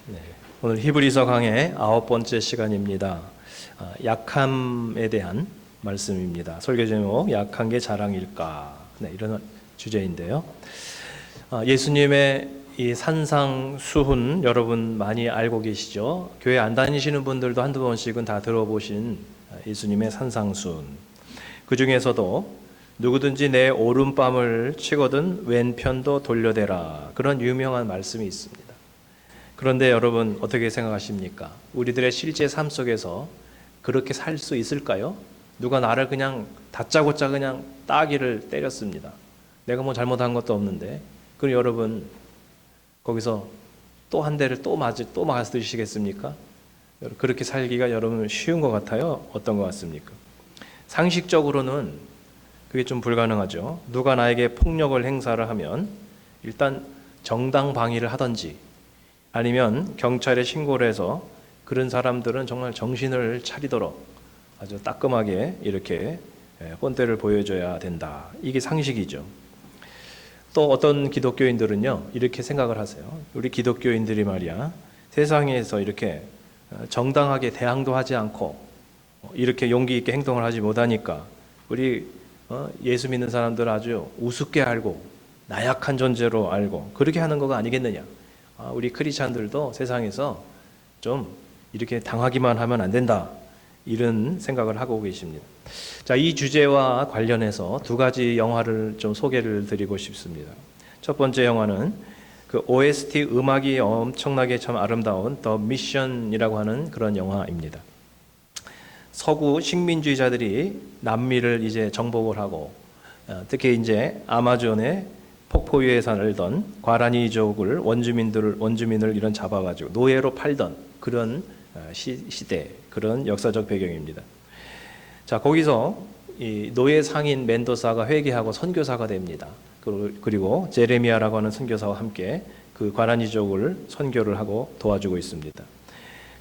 네, 오늘 히브리서 강의 9번째 시간입니다. 약함에 대한 말씀입니다. 설교 제목 약한 게 자랑일까? 네, 이런 주제인데요. 예수님의 이 산상수훈 여러분 많이 알고 계시죠? 교회 안 다니시는 분들도 한두 번씩은 다 들어보신 예수님의 산상수훈. 그 중에서도 누구든지 내 오른뺨을 치거든 왼편도 돌려대라, 그런 유명한 말씀이 있습니다. 그런데 여러분 어떻게 생각하십니까? 우리들의 실제 삶 속에서 그렇게 살 수 있을까요? 누가 나를 그냥 다짜고짜 그냥 따귀를 때렸습니다. 내가 뭐 잘못한 것도 없는데. 그럼 여러분 거기서 또 한 대를 또 맞으시겠습니까? 그렇게 살기가 여러분 쉬운 것 같아요? 어떤 것 같습니까? 상식적으로는 그게 좀 불가능하죠. 누가 나에게 폭력을 행사를 하면 일단 정당방위를 하든지 아니면 경찰에 신고를 해서 그런 사람들은 정말 정신을 차리도록 아주 따끔하게 이렇게 본때를 보여줘야 된다. 이게 상식이죠. 또 어떤 기독교인들은요, 이렇게 생각을 하세요. 우리 기독교인들이 말이야, 세상에서 이렇게 정당하게 대항도 하지 않고 이렇게 용기 있게 행동을 하지 못하니까 우리 예수 믿는 사람들 아주 우습게 알고 나약한 존재로 알고 그렇게 하는 거가 아니겠느냐. 우리 크리스찬들도 세상에서 좀 이렇게 당하기만 하면 안 된다, 이런 생각을 하고 계십니다. 자, 이 주제와 관련해서 두 가지 영화를 좀 소개를 드리고 싶습니다. 첫 번째 영화는 그 OST 음악이 엄청나게 참 아름다운 더 미션이라고 하는 그런 영화입니다. 서구 식민주의자들이 남미를 이제 정복을 하고 특히 이제 아마존의 폭포 위에 살던 과라니족을 원주민을 이런 잡아가지고 노예로 팔던 그런 시대, 그런 역사적 배경입니다. 자, 거기서 이 노예 상인 멘도사가 회개하고 선교사가 됩니다. 그리고 제레미야라고 하는 선교사와 함께 그 과라니족을 선교를 하고 도와주고 있습니다.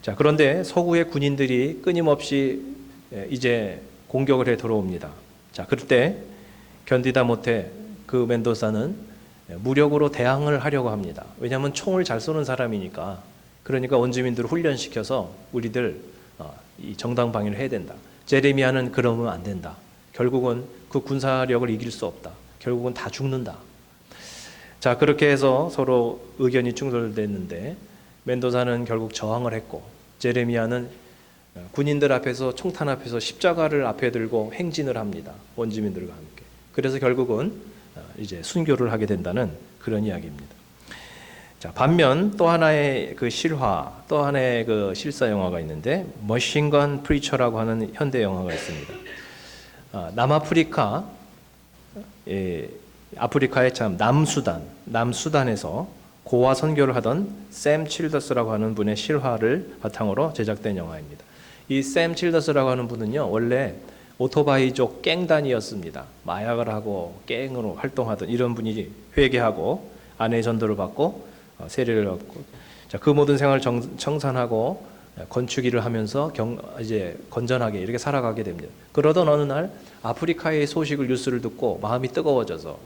자, 그런데 서구의 군인들이 끊임없이 이제 공격을 해 들어옵니다. 자, 그럴 때 견디다 못해 그 멘도사는 무력으로 대항을 하려고 합니다. 왜냐하면 총을 잘 쏘는 사람이니까. 그러니까 원주민들을 훈련시켜서 우리들 이 정당방위를 해야 된다. 제레미야는 그러면 안 된다. 결국은 그 군사력을 이길 수 없다. 결국은 다 죽는다. 자, 그렇게 해서 서로 의견이 충돌됐는데 멘도사는 결국 저항을 했고 제레미야는 군인들 앞에서 총탄 앞에서 십자가를 앞에 들고 행진을 합니다. 원주민들과 함께. 그래서 결국은 이제 순교를 하게 된다는 그런 이야기입니다. 자, 반면 또 하나의 그 실화, 또 하나의 그 실사 영화가 있는데 머신건 프리처라고 하는 현대 영화가 있습니다. 남아프리카, 아프리카의 참 남수단에서 고아 선교를 하던 샘 칠더스라고 하는 분의 실화를 바탕으로 제작된 영화입니다. 이 샘 칠더스라고 하는 분은요, 원래 오토바이족 갱단이었습니다. 마약을 하고 갱으로 활동하던 이런 분이 회개하고 아내의 전도를 받고 세례를 얻고, 자, 그 모든 생활을 청산하고 건축 일을 하면서 이제 건전하게 이렇게 살아가게 됩니다. 그러던 어느 날 아프리카의 소식을 뉴스를 듣고 마음이 뜨거워져서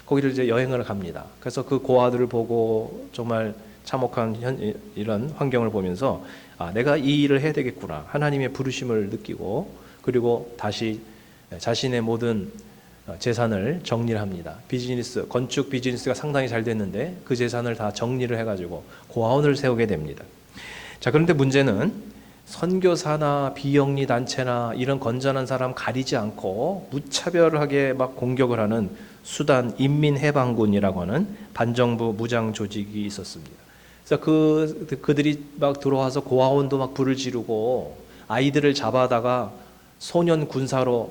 거기를 이제 여행을 갑니다. 그래서 그 고아들을 보고 정말 참혹한 이런 환경을 보면서 내가 이 일을 해야 되겠구나, 하나님의 부르심을 느끼고, 그리고 다시 자신의 모든 재산을 정리를 합니다. 건축 비즈니스가 상당히 잘 됐는데 그 재산을 다 정리를 해가지고 고아원을 세우게 됩니다. 자, 그런데 문제는 선교사나 비영리 단체나 이런 건전한 사람 가리지 않고 무차별하게 막 공격을 하는 수단 인민해방군이라고 하는 반정부 무장 조직이 있었습니다. 그래서 그들이 막 들어와서 고아원도 막 불을 지르고 아이들을 잡아다가 소년 군사로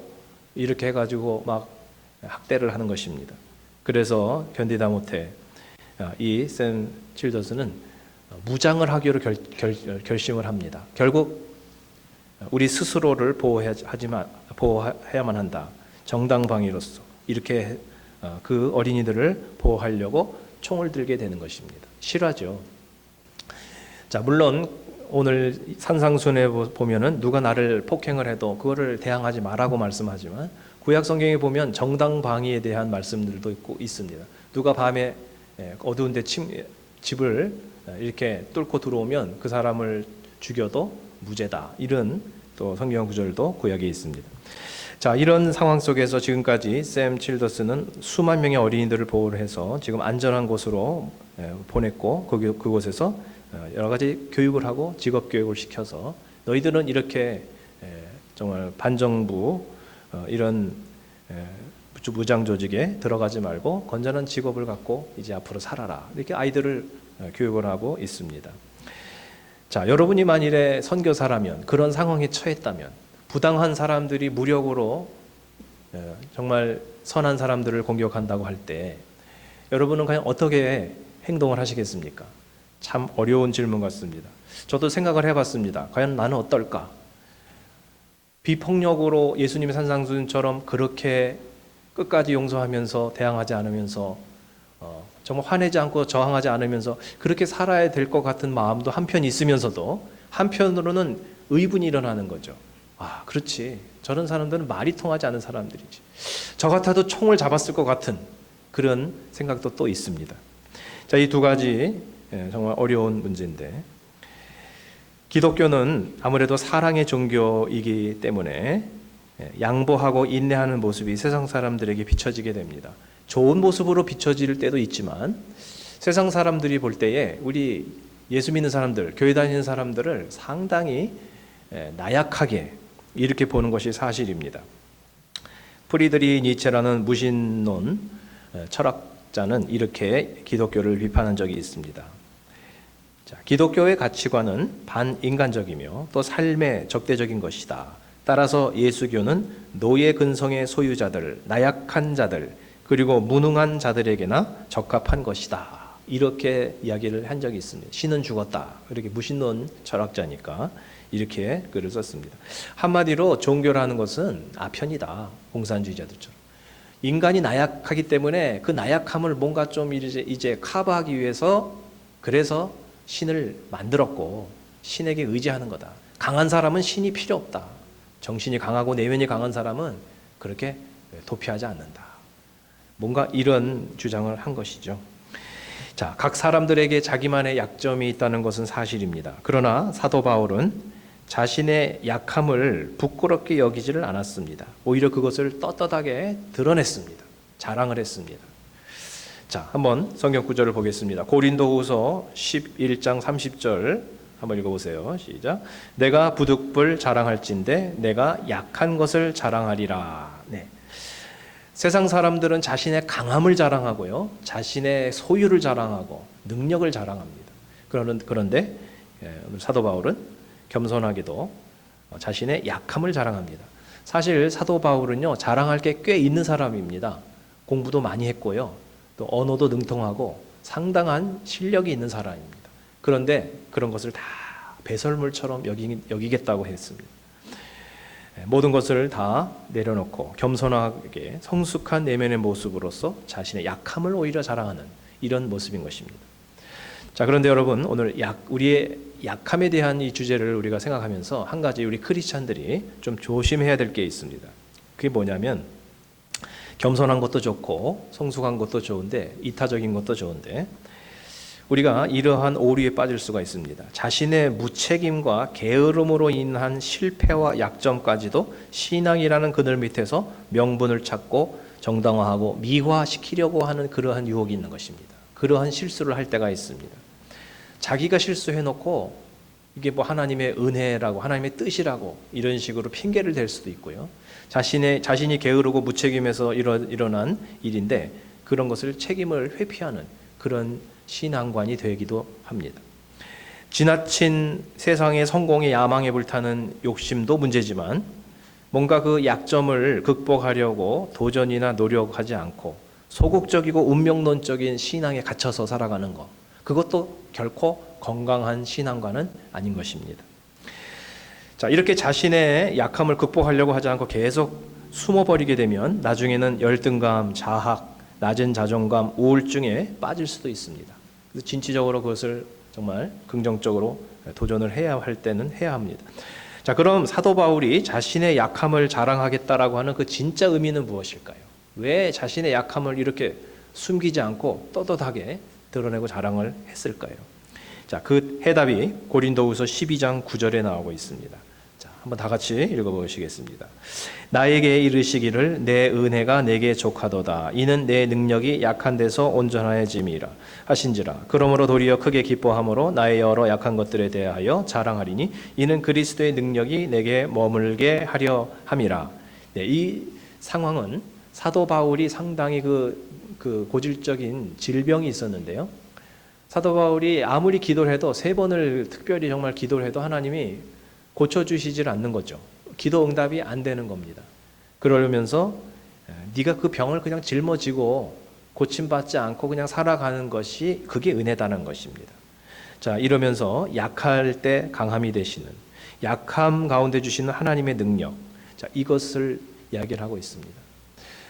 이렇게 해가지고 막 학대를 하는 것입니다. 그래서 견디다 못해 이 샘 칠더스는 무장을 하기로 결심을 합니다. 결국 우리 스스로를 보호해야만 한다. 정당방위로서 이렇게 그 어린이들을 보호하려고 총을 들게 되는 것입니다. 실화죠. 자, 물론 오늘 산상순에 보면은 누가 나를 폭행을 해도 그거를 대항하지 말라고 말씀하지만 구약 성경에 보면 정당방위에 대한 말씀들도 있습니다. 누가 밤에 어두운데 집을 이렇게 뚫고 들어오면 그 사람을 죽여도 무죄다. 이런 또 성경 구절도 구약에 있습니다. 자, 이런 상황 속에서 지금까지 샘 칠더스는 수만 명의 어린이들을 보호를 해서 지금 안전한 곳으로 보냈고 그곳에서 여러 가지 교육을 하고 직업 교육을 시켜서 너희들은 이렇게 정말 반정부 이런 무장 조직에 들어가지 말고 건전한 직업을 갖고 이제 앞으로 살아라. 이렇게 아이들을 교육을 하고 있습니다. 자, 여러분이 만일에 선교사라면 그런 상황에 처했다면 부당한 사람들이 무력으로 정말 선한 사람들을 공격한다고 할 때 여러분은 과연 어떻게 행동을 하시겠습니까? 참 어려운 질문 같습니다. 저도 생각을 해봤습니다. 과연 나는 어떨까? 비폭력으로 예수님의 산상수훈처럼 그렇게 끝까지 용서하면서 대항하지 않으면서 정말 화내지 않고 저항하지 않으면서 그렇게 살아야 될 것 같은 마음도 한편 있으면서도 한편으로는 의분이 일어나는 거죠. 아, 그렇지. 저런 사람들은 말이 통하지 않은 사람들이지. 저 같아도 총을 잡았을 것 같은 그런 생각도 또 있습니다. 자, 이 두 가지 정말 어려운 문제인데 기독교는 아무래도 사랑의 종교이기 때문에 양보하고 인내하는 모습이 세상 사람들에게 비춰지게 됩니다. 좋은 모습으로 비춰질 때도 있지만 세상 사람들이 볼 때에 우리 예수 믿는 사람들, 교회 다니는 사람들을 상당히 나약하게 이렇게 보는 것이 사실입니다. 프리드리히 니체라는 무신론 철학자는 이렇게 기독교를 비판한 적이 있습니다. 자, 기독교의 가치관은 반인간적이며 또 삶에 적대적인 것이다. 따라서 예수교는 노예 근성의 소유자들, 나약한 자들, 그리고 무능한 자들에게나 적합한 것이다. 이렇게 이야기를 한 적이 있습니다. 신은 죽었다. 이렇게 무신론 철학자니까 이렇게 글을 썼습니다. 한마디로 종교라는 것은 아편이다. 공산주의자들처럼. 인간이 나약하기 때문에 그 나약함을 뭔가 좀 이제 커버하기 위해서 그래서 신을 만들었고 신에게 의지하는 거다. 강한 사람은 신이 필요 없다. 정신이 강하고 내면이 강한 사람은 그렇게 도피하지 않는다. 뭔가 이런 주장을 한 것이죠. 자, 각 사람들에게 자기만의 약점이 있다는 것은 사실입니다. 그러나 사도 바울은 자신의 약함을 부끄럽게 여기지를 않았습니다. 오히려 그것을 떳떳하게 드러냈습니다. 자랑을 했습니다. 자, 한번 성경 구절을 보겠습니다. 고린도후서 11장 30절 한번 읽어보세요. 시작. 내가 부득불 자랑할진대 내가 약한 것을 자랑하리라. 네. 세상 사람들은 자신의 강함을 자랑하고요, 자신의 소유를 자랑하고 능력을 자랑합니다. 그런데 오늘 사도 바울은 겸손하게도 자신의 약함을 자랑합니다. 사실 사도 바울은요, 자랑할 게 꽤 있는 사람입니다. 공부도 많이 했고요, 또 언어도 능통하고 상당한 실력이 있는 사람입니다. 그런데 그런 것을 다 배설물처럼 여기겠다고 했습니다. 모든 것을 다 내려놓고 겸손하게 성숙한 내면의 모습으로서 자신의 약함을 오히려 자랑하는 이런 모습인 것입니다. 자, 그런데 여러분, 오늘 우리의 약함에 대한 이 주제를 우리가 생각하면서 한 가지 우리 크리스찬들이 좀 조심해야 될 게 있습니다. 그게 뭐냐면 겸손한 것도 좋고 성숙한 것도 좋은데 이타적인 것도 좋은데 우리가 이러한 오류에 빠질 수가 있습니다. 자신의 무책임과 게으름으로 인한 실패와 약점까지도 신앙이라는 그늘 밑에서 명분을 찾고 정당화하고 미화시키려고 하는 그러한 유혹이 있는 것입니다. 그러한 실수를 할 때가 있습니다. 자기가 실수해놓고 이게 뭐 하나님의 은혜라고 하나님의 뜻이라고 이런 식으로 핑계를 댈 수도 있고요. 자신이 게으르고 무책임해서 일어난 일인데 그런 것을 책임을 회피하는 그런 신앙관이 되기도 합니다. 지나친 세상의 성공의 야망에 불타는 욕심도 문제지만 뭔가 그 약점을 극복하려고 도전이나 노력하지 않고 소극적이고 운명론적인 신앙에 갇혀서 살아가는 것, 그것도 결코 건강한 신앙관은 아닌 것입니다. 자, 이렇게 자신의 약함을 극복하려고 하지 않고 계속 숨어버리게 되면 나중에는 열등감, 자학, 낮은 자존감, 우울증에 빠질 수도 있습니다. 그래서 진취적으로 그것을 정말 긍정적으로 도전을 해야 할 때는 해야 합니다. 자, 그럼 사도 바울이 자신의 약함을 자랑하겠다라고 하는 그 진짜 의미는 무엇일까요? 왜 자신의 약함을 이렇게 숨기지 않고 떳떳하게 드러내고 자랑을 했을까요? 자, 그 해답이 고린도후서 12장 9절에 나오고 있습니다. 자, 한번 다 같이 읽어보시겠습니다. 나에게 이르시기를 내 은혜가 내게 족하도다. 이는 내 능력이 약한 데서 온전하여짐이라 하신지라. 그러므로 도리어 크게 기뻐함으로 나의 여러 약한 것들에 대하여 자랑하리니 이는 그리스도의 능력이 내게 머물게 하려 함이라. 네, 이 상황은 사도 바울이 상당히 그 고질적인 질병이 있었는데요. 사도 바울이 아무리 기도를 해도 3번을 특별히 정말 기도를 해도 하나님이 고쳐주시질 않는 거죠. 기도 응답이 안 되는 겁니다. 그러면서 네가 그 병을 그냥 짊어지고 고침받지 않고 그냥 살아가는 것이 그게 은혜다는 것입니다. 자, 이러면서 약할 때 강함이 되시는, 약함 가운데 주시는 하나님의 능력, 자, 이것을 이야기를 하고 있습니다.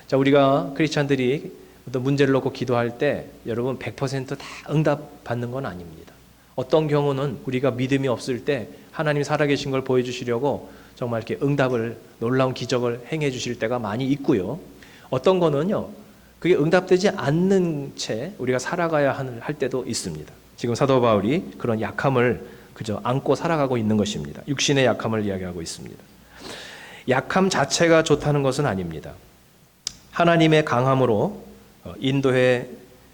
자, 우리가 크리스찬들이 어떤 문제를 놓고 기도할 때 여러분 100% 다 응답 받는 건 아닙니다. 어떤 경우는 우리가 믿음이 없을 때 하나님이 살아계신 걸 보여주시려고 정말 이렇게 응답을, 놀라운 기적을 행해 주실 때가 많이 있고요. 어떤 거는요, 그게 응답되지 않는 채 우리가 살아가야 할 때도 있습니다. 지금 사도 바울이 그런 약함을 그저 안고 살아가고 있는 것입니다. 육신의 약함을 이야기하고 있습니다. 약함 자체가 좋다는 것은 아닙니다. 하나님의 강함으로 인도해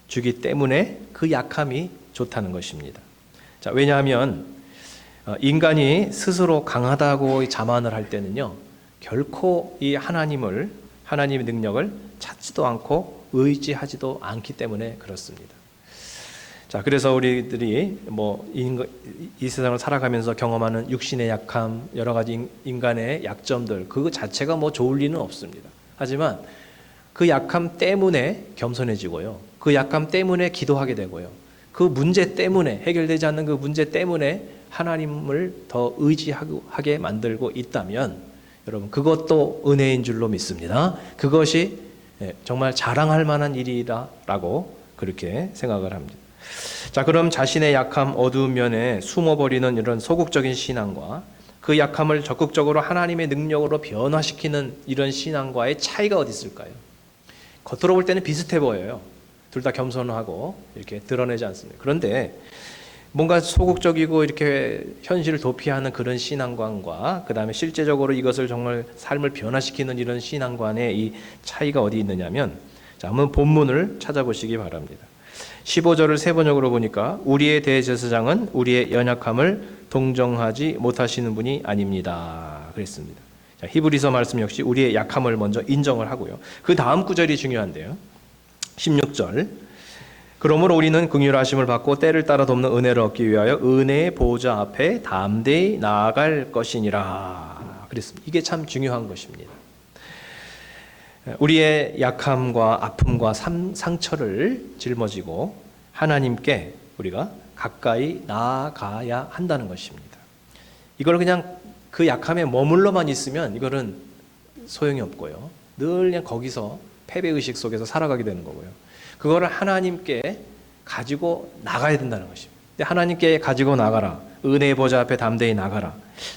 주기 때문에 그 약함이 좋다는 것입니다. 자, 왜냐하면 인간이 스스로 강하다고 자만을 할 때는요, 결코 이 하나님의 능력을 찾지도 않고 의지하지도 않기 때문에 그렇습니다. 자, 그래서 우리들이 이 세상을 살아가면서 경험하는 육신의 약함, 여러 가지 인간의 약점들, 그거 자체가 좋을 리는 없습니다. 하지만 그 약함 때문에 겸손해지고요, 그 약함 때문에 기도하게 되고요, 그 문제 때문에, 해결되지 않는 그 문제 때문에 하나님을 더 의지하게 만들고 있다면 여러분, 그것도 은혜인 줄로 믿습니다. 그것이 정말 자랑할 만한 일이라고 그렇게 생각을 합니다. 자, 그럼 자신의 약함, 어두운 면에 숨어버리는 이런 소극적인 신앙과 그 약함을 적극적으로 하나님의 능력으로 변화시키는 이런 신앙과의 차이가 어디 있을까요? 겉으로 볼 때는 비슷해 보여요. 둘 다 겸손하고 이렇게 드러내지 않습니다. 그런데 뭔가 소극적이고 이렇게 현실을 도피하는 그런 신앙관과 그 다음에 실제적으로 이것을 정말 삶을 변화시키는 이런 신앙관의 이 차이가 어디 있느냐면, 자, 한번 본문을 찾아보시기 바랍니다. 15절을 세 번역으로 보니까 우리의 대제사장은 우리의 연약함을 동정하지 못하시는 분이 아닙니다 그랬습니다. 자, 히브리서 말씀 역시 우리의 약함을 먼저 인정을 하고요. 그 다음 구절이 중요한데요. 16절, 그러므로 우리는 긍휼하심을 받고 때를 따라 돕는 은혜를 얻기 위하여 은혜의 보좌 앞에 담대히 나아갈 것이니라 그랬습니다. 이게 참 중요한 것입니다. 우리의 약함과 아픔과 상처를 짊어지고 하나님께 우리가 가까이 나아가야 한다는 것입니다. 이걸 그냥 그 약함에 머물러만 있으면 이거는 소용이 없고요, 늘 그냥 거기서 패배의식 속에서 살아가게 되는 거고요. 그거를 하나님께 가지고 나가야 된다는 것입니다. 근데 하나님께 가지고 나가라, 은혜의 보좌 앞에 담대히 나가라,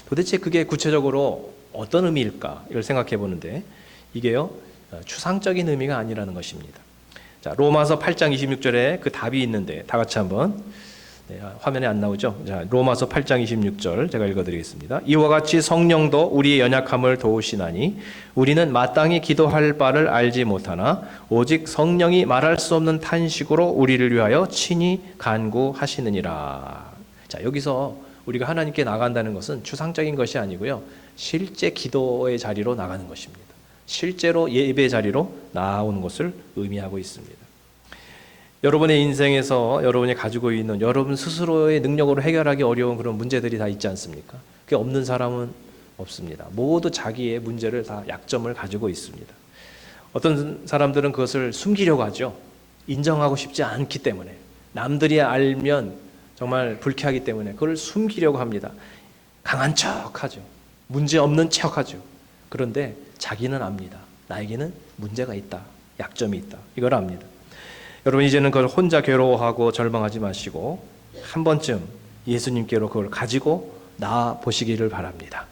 도대체 그게 구체적으로 어떤 의미일까 이걸 생각해 보는데, 이게요, 추상적인 의미가 아니라는 것입니다. 자, 로마서 8장 26절에 그 답이 있는데 다 같이 한번, 화면에 안 나오죠? 자, 로마서 8장 26절 제가 읽어드리겠습니다. 이와 같이 성령도 우리의 연약함을 도우시나니 우리는 마땅히 기도할 바를 알지 못하나 오직 성령이 말할 수 없는 탄식으로 우리를 위하여 친히 간구하시느니라. 자, 여기서 우리가 하나님께 나간다는 것은 추상적인 것이 아니고요, 실제 기도의 자리로 나가는 것입니다. 실제로 예배 자리로 나오는 것을 의미하고 있습니다. 여러분의 인생에서 여러분이 가지고 있는 여러분 스스로의 능력으로 해결하기 어려운 그런 문제들이 다 있지 않습니까? 그게 없는 사람은 없습니다. 모두 자기의 문제를 다 약점을 가지고 있습니다. 어떤 사람들은 그것을 숨기려고 하죠. 인정하고 싶지 않기 때문에, 남들이 알면 정말 불쾌하기 때문에 그걸 숨기려고 합니다. 강한 척하죠. 문제 없는 척하죠. 그런데 자기는 압니다. 나에게는 문제가 있다, 약점이 있다, 이걸 압니다. 여러분, 이제는 그걸 혼자 괴로워하고 절망하지 마시고 한 번쯤 예수님께로 그걸 가지고 나아 보시기를 바랍니다.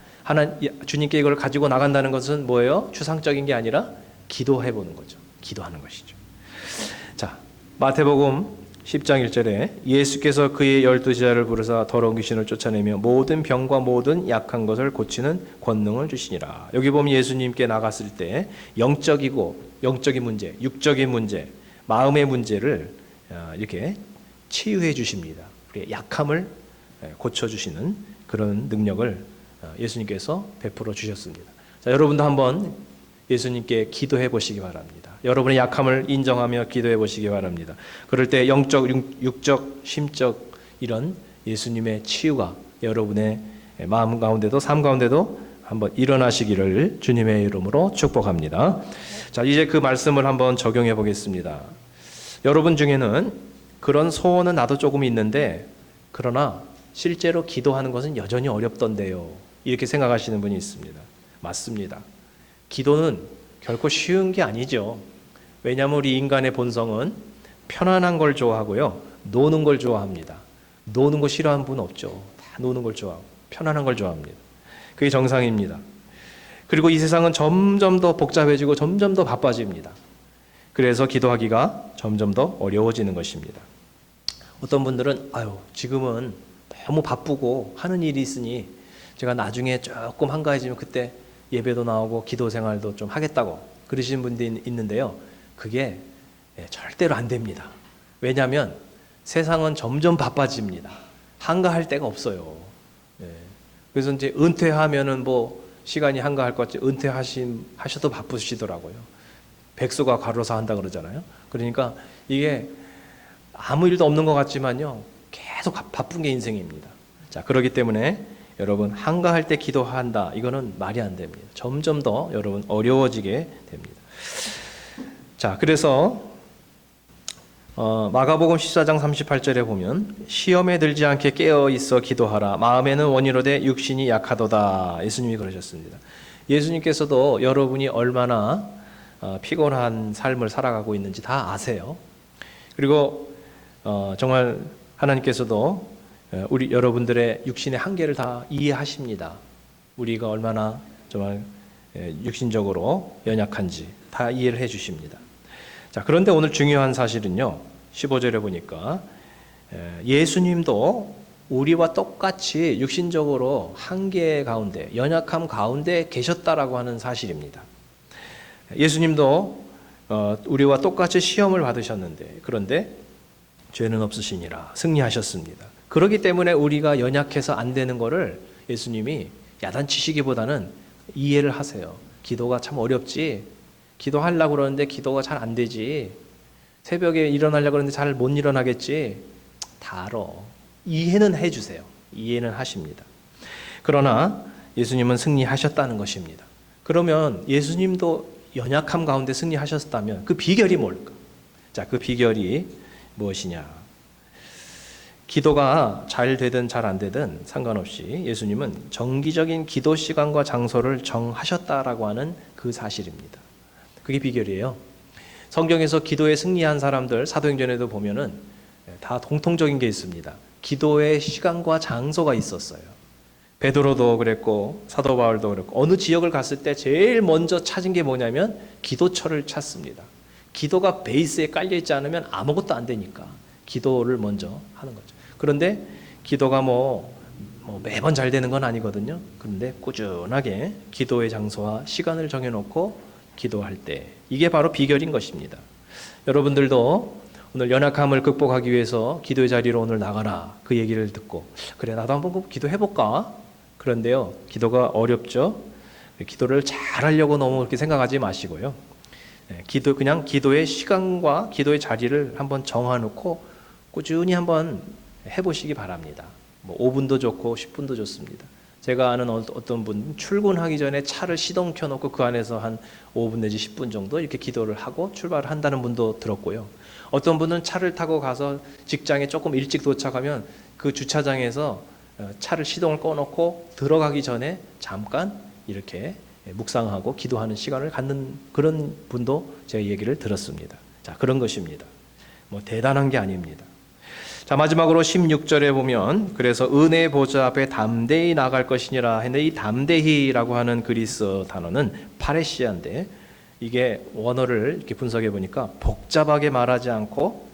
주님께 이걸 가지고 나간다는 것은 뭐예요? 추상적인 게 아니라 기도해 보는 거죠. 기도하는 것이죠. 자, 마태복음 10장 1절에 예수께서 그의 12제자를 부르사 더러운 귀신을 쫓아내며 모든 병과 모든 약한 것을 고치는 권능을 주시니라. 여기 보면 예수님께 나갔을 때 영적인 문제, 육적인 문제, 마음의 문제를 이렇게 치유해 주십니다. 우리의 약함을 고쳐주시는 그런 능력을 예수님께서 베풀어 주셨습니다. 자, 여러분도 한번 예수님께 기도해 보시기 바랍니다. 여러분의 약함을 인정하며 기도해 보시기 바랍니다. 그럴 때 영적, 육적, 심적 이런 예수님의 치유가 여러분의 마음 가운데도 삶 가운데도 한번 일어나시기를 주님의 이름으로 축복합니다. 자, 이제 그 말씀을 한번 적용해 보겠습니다. 여러분 중에는 그런 소원은 나도 조금 있는데 그러나 실제로 기도하는 것은 여전히 어렵던데요. 이렇게 생각하시는 분이 있습니다. 맞습니다. 기도는 결코 쉬운 게 아니죠. 왜냐하면 우리 인간의 본성은 편안한 걸 좋아하고요. 노는 걸 좋아합니다. 노는 거 싫어하는 분 없죠. 다 노는 걸 좋아하고 편안한 걸 좋아합니다. 그게 정상입니다. 그리고 이 세상은 점점 더 복잡해지고 점점 더 바빠집니다. 그래서 기도하기가 점점 더 어려워지는 것입니다. 어떤 분들은 지금은 너무 바쁘고 하는 일이 있으니 제가 나중에 조금 한가해지면 그때 예배도 나오고 기도 생활도 좀 하겠다고 그러시는 분들이 있는데요. 그게 절대로 안 됩니다. 왜냐하면 세상은 점점 바빠집니다. 한가할 데가 없어요. 그래서 이제 은퇴하면은 뭐 시간이 한가할 것 같지 은퇴하셔도 바쁘시더라고요. 백수가 과로사 한다 그러잖아요. 그러니까 이게 아무 일도 없는 것 같지만요. 계속 바쁜 게 인생입니다. 자, 그렇기 때문에 여러분 한가할 때 기도한다. 이거는 말이 안 됩니다. 점점 더 여러분 어려워지게 됩니다. 자, 그래서 마가복음 14장 38절에 보면 시험에 들지 않게 깨어 있어 기도하라. 마음에는 원이로되 육신이 약하도다. 예수님이 그러셨습니다. 예수님께서도 여러분이 얼마나 피곤한 삶을 살아가고 있는지 다 아세요. 그리고 정말 하나님께서도 우리 여러분들의 육신의 한계를 다 이해하십니다. 우리가 얼마나 정말 육신적으로 연약한지 다 이해를 해 주십니다. 자, 그런데 오늘 중요한 사실은요. 15절에 보니까 예수님도 우리와 똑같이 육신적으로 한계 가운데, 연약함 가운데 계셨다라고 하는 사실입니다. 예수님도 우리와 똑같이 시험을 받으셨는데 그런데 죄는 없으시니라 승리하셨습니다. 그렇기 때문에 우리가 연약해서 안 되는 거를 예수님이 야단치시기보다는 이해를 하세요. 기도가 참 어렵지. 기도하려고 그러는데 기도가 잘 안 되지. 새벽에 일어나려고 그러는데 잘 못 일어나겠지. 다 알아. 이해는 해주세요. 이해는 하십니다. 그러나 예수님은 승리하셨다는 것입니다. 그러면 예수님도 연약함 가운데 승리하셨다면 그 비결이 뭘까? 자, 그 비결이 무엇이냐? 기도가 잘 되든 잘 안 되든 상관없이 예수님은 정기적인 기도 시간과 장소를 정하셨다라고 하는 그 사실입니다. 그게 비결이에요. 성경에서 기도에 승리한 사람들 사도행전에도 보면은 다 공통적인 게 있습니다. 기도의 시간과 장소가 있었어요. 베드로도 그랬고 사도 바울도 그랬고 어느 지역을 갔을 때 제일 먼저 찾은 게 뭐냐면 기도처를 찾습니다. 기도가 베이스에 깔려 있지 않으면 아무것도 안 되니까 기도를 먼저 하는 거죠. 그런데 기도가 매번 잘 되는 건 아니거든요. 그런데 꾸준하게 기도의 장소와 시간을 정해놓고 기도할 때 이게 바로 비결인 것입니다. 여러분들도 오늘 연약함을 극복하기 위해서 기도의 자리로 오늘 나가라 그 얘기를 듣고 그래 나도 한번 기도해볼까? 그런데요 기도가 어렵죠. 기도를 잘하려고 너무 그렇게 생각하지 마시고요. 그냥 기도의 시간과 기도의 자리를 한번 정해놓고 꾸준히 한번 해보시기 바랍니다. 5분도 좋고 10분도 좋습니다. 제가 아는 어떤 분 출근하기 전에 차를 시동 켜놓고 그 안에서 한 5분 내지 10분 정도 이렇게 기도를 하고 출발을 한다는 분도 들었고요. 어떤 분은 차를 타고 가서 직장에 조금 일찍 도착하면 그 주차장에서 차를 시동을 꺼놓고 들어가기 전에 잠깐 이렇게 묵상하고 기도하는 시간을 갖는 그런 분도 제가 얘기를 들었습니다. 자, 그런 것입니다. 대단한 게 아닙니다. 자, 마지막으로 16절에 보면 그래서 은혜의 보좌 앞에 담대히 나갈 것이니라 했는데 이 담대히라고 하는 그리스 단어는 파레시아인데 이게 원어를 이렇게 분석해 보니까 복잡하게 말하지 않고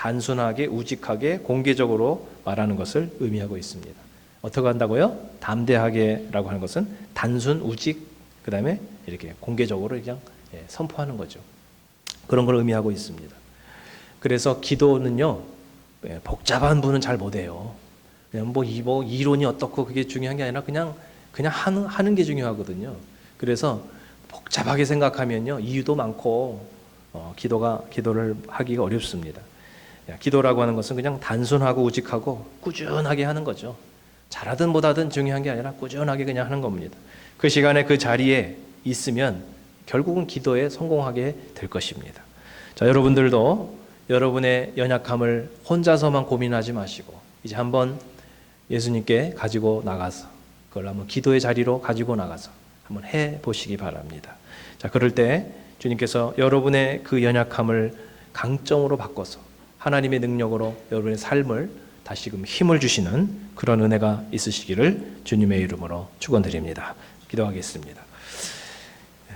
단순하게, 우직하게, 공개적으로 말하는 것을 의미하고 있습니다. 어떻게 한다고요? 담대하게라고 하는 것은 단순, 우직, 그 다음에 이렇게 공개적으로 그냥 선포하는 거죠. 그런 걸 의미하고 있습니다. 그래서 기도는요, 복잡한 분은 잘 못해요. 그냥 뭐 이론이 어떻고 그게 중요한 게 아니라 그냥 하는 게 중요하거든요. 그래서 복잡하게 생각하면요, 이유도 많고 기도를 하기가 어렵습니다. 기도라고 하는 것은 그냥 단순하고 우직하고 꾸준하게 하는 거죠. 잘하든 못하든 중요한 게 아니라 꾸준하게 그냥 하는 겁니다. 그 시간에 그 자리에 있으면 결국은 기도에 성공하게 될 것입니다. 자, 여러분들도 여러분의 연약함을 혼자서만 고민하지 마시고 이제 한번 예수님께 가지고 나가서 그걸 한번 기도의 자리로 가지고 나가서 한번 해 보시기 바랍니다. 자, 그럴 때 주님께서 여러분의 그 연약함을 강점으로 바꿔서 하나님의 능력으로 여러분의 삶을 다시금 힘을 주시는 그런 은혜가 있으시기를 주님의 이름으로 축원드립니다. 기도하겠습니다.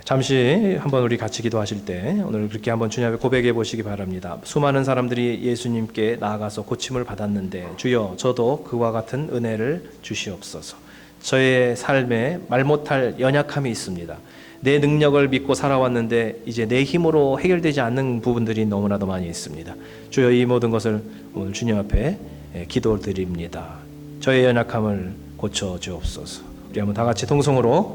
잠시 한번 우리 같이 기도하실 때 오늘 그렇게 한번 주님 앞에 고백해 보시기 바랍니다. 수많은 사람들이 예수님께 나아가서 고침을 받았는데 주여 저도 그와 같은 은혜를 주시옵소서. 저의 삶에 말 못할 연약함이 있습니다. 내 능력을 믿고 살아왔는데 이제 내 힘으로 해결되지 않는 부분들이 너무나도 많이 있습니다. 주여 이 모든 것을 오늘 주님 앞에 기도드립니다. 저의 연약함을 고쳐 주옵소서. 우리 한번 다 같이 통성으로 기도